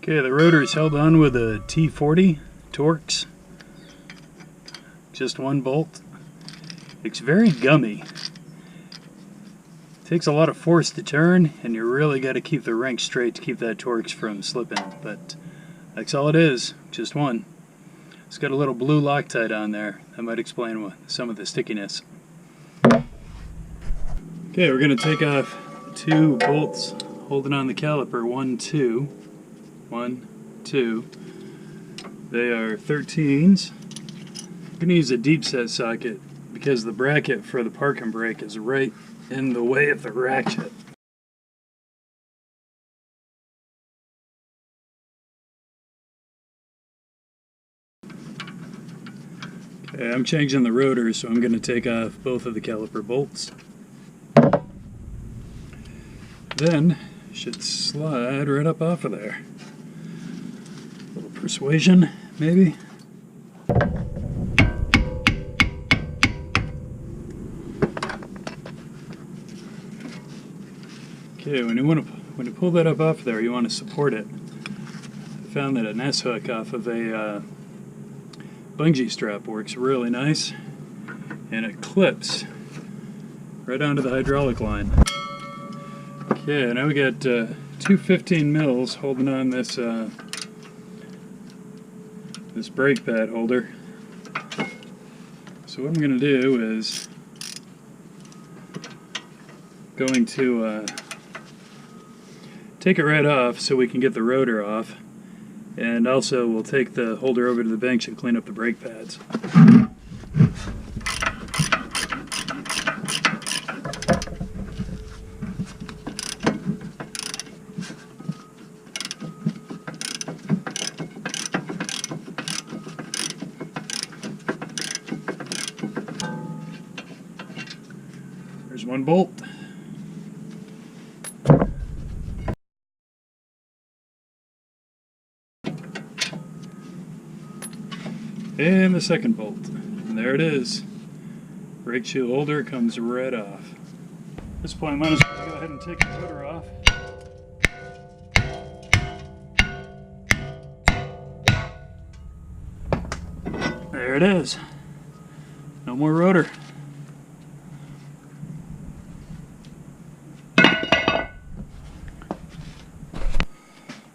Okay, the rotor is held on with a T40 Torx. Just one bolt. It's very gummy. Takes a lot of force to turn, and you really got to keep the wrench straight to keep that Torx from slipping. But that's all it is, just one. It's got a little blue Loctite on there. That might explain some of the stickiness. Okay, we're going to take off 2 bolts holding on the caliper. 1, 2. 1, 2. They are 13s. I'm going to use a deep set socket because the bracket for the parking brake is right in the way of the ratchet. Okay, I'm changing the rotor, so I'm going to take off both of the caliper bolts. Then should slide right up off of there. A little persuasion, maybe. Okay, when you pull that up off there, you want to support it. I found that an S-hook off of a bungee strap works really nice, and it clips right onto the hydraulic line. Okay, now we got 2 15 mils holding on this this brake pad holder. So what I'm going to do is going to take it right off so we can get the rotor off, and also we'll take the holder over to the bench and clean up the brake pads. There's one bolt. And the second bolt. And there it is. Brake shoe holder comes right off. At this point, I might as well go ahead and take the rotor off. There it is. No more rotor.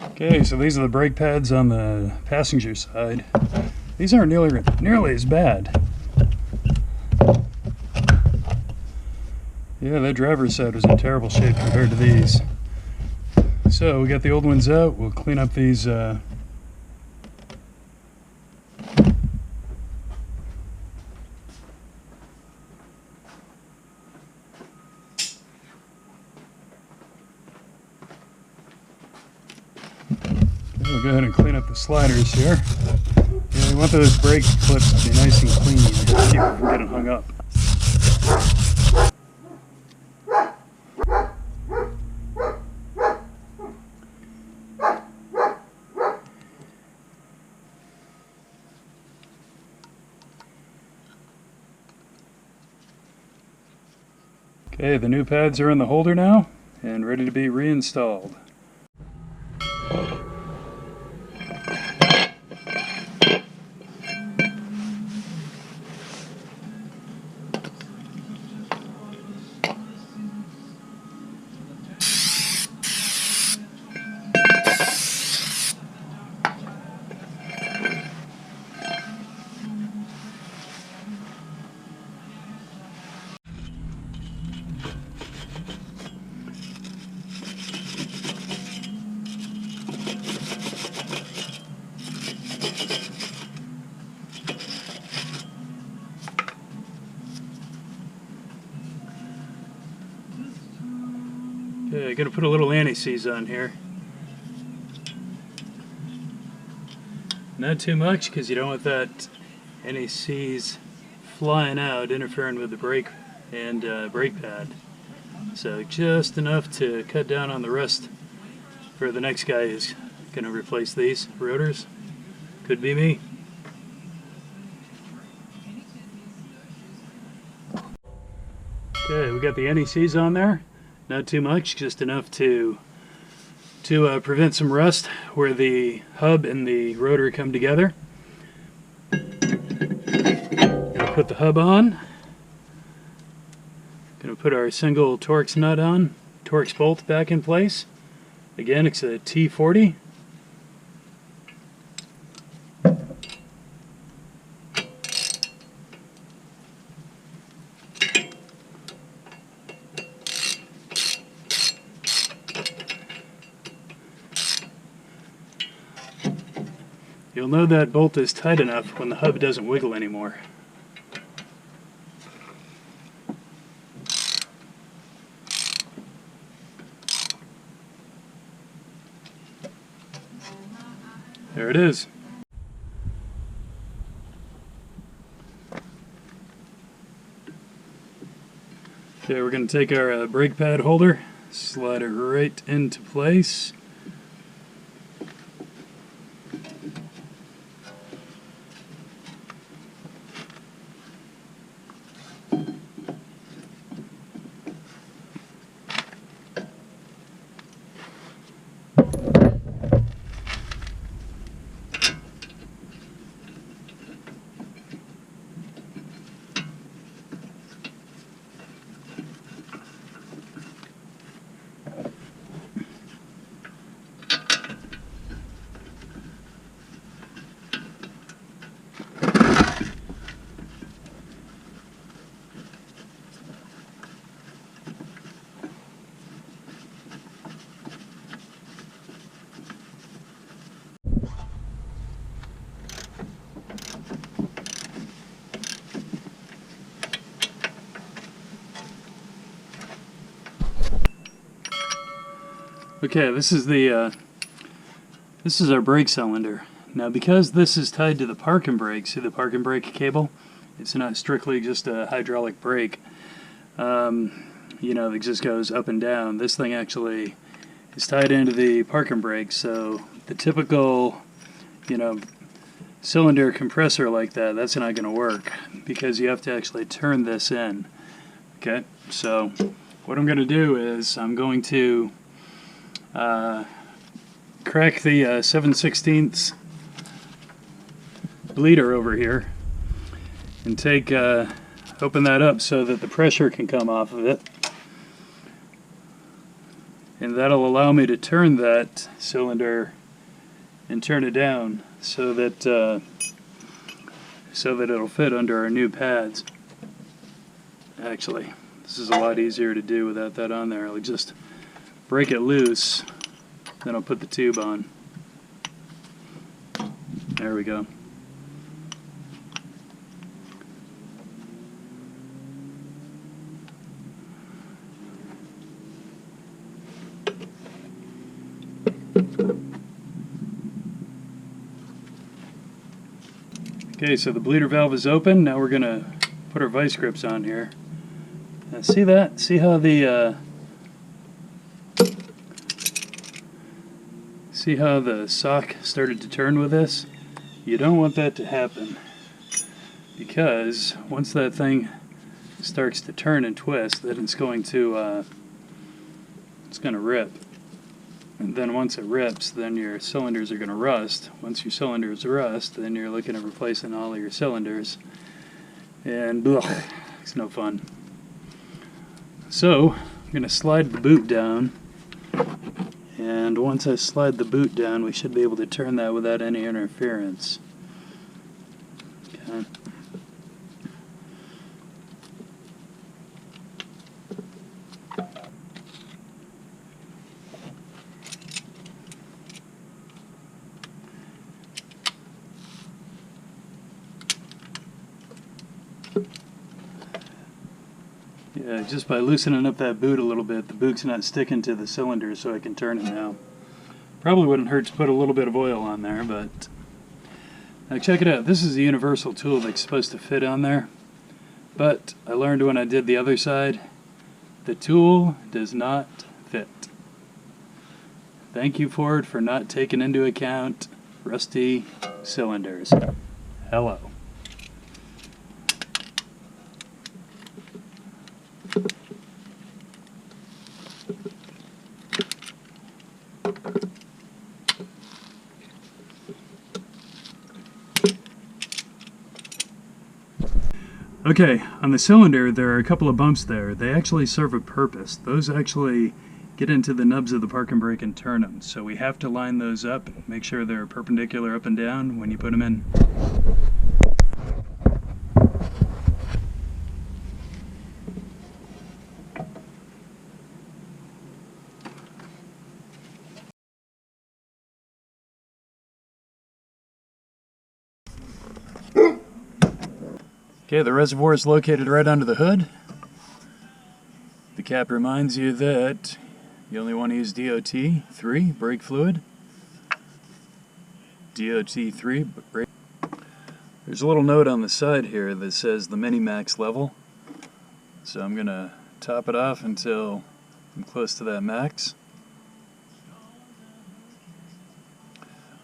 Okay, so these are the brake pads on the passenger side. These aren't nearly as bad. Yeah, that driver's side was in terrible shape compared to these. So we got the old ones out. We'll clean up these we'll go ahead and clean up the sliders here. Yeah, we want those brake clips to be nice and clean to keep them from getting hung up. Okay, the new pads are in the holder now and ready to be reinstalled. Okay, I gotta put a little anti-seize on here. Not too much, because you don't want that anti-seize flying out, interfering with the brake and brake pad. So just enough to cut down on the rust for the next guy who's gonna replace these rotors. Could be me. Okay, we got the anti-seize on there. Not too much, just enough to to prevent some rust where the hub and the rotor come together. Gonna put the hub on. Gonna put our single Torx nut on. Torx bolt back in place. Again, it's a T40. You'll know that bolt is tight enough when the hub doesn't wiggle anymore. There it is. Okay, we're going to take our brake pad holder, slide it right into place. Okay, this is our brake cylinder. Now, because this is tied to the parking brake, see the parking brake cable? It's not strictly just a hydraulic brake, you know, that just goes up and down. This thing actually is tied into the parking brake, so the typical, you know, cylinder compressor like that, that's not going to work because you have to actually turn this in. Okay, so what I'm going to do is I'm going to crack the 7/16 bleeder over here and take open that up so that the pressure can come off of it, and that'll allow me to turn that cylinder and turn it down so that it'll fit under our new pads. Actually, this is a lot easier to do without that on there. I'll just break it loose, then I'll put the tube on. There we go. Okay, so the bleeder valve is open. Now we're going to put our vice grips on here. Now see that? See how the sock started to turn with this? You don't want that to happen, because once that thing starts to turn and twist, then it's going to rip. And then once it rips, then your cylinders are going to rust. Once your cylinders rust, then you're looking at replacing all of your cylinders. And blech, it's no fun. So, I'm going to slide the boot down. And once I slide the boot down, we should be able to turn that without any interference. Okay. Yeah, just by loosening up that boot a little bit, the boot's not sticking to the cylinder, so I can turn it now. Probably wouldn't hurt to put a little bit of oil on there, but now check it out. This is a universal tool that's supposed to fit on there, but I learned when I did the other side, the tool does not fit. Thank you, Ford, for not taking into account rusty cylinders. Hello. Okay, on the cylinder there are a couple of bumps there. They actually serve a purpose. Those actually get into the nubs of the park and brake and turn them. So we have to line those up, make sure they're perpendicular up and down when you put them in. Okay, the reservoir is located right under the hood. The cap reminds you that you only want to use DOT3 brake fluid. DOT3 brake. There's a little note on the side here that says the mini-max level. So I'm going to top it off until I'm close to that max.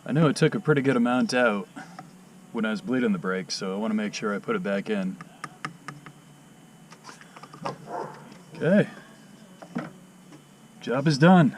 I know it took a pretty good amount out when I was bleeding the brake, so I want to make sure I put it back in. Okay. Job is done.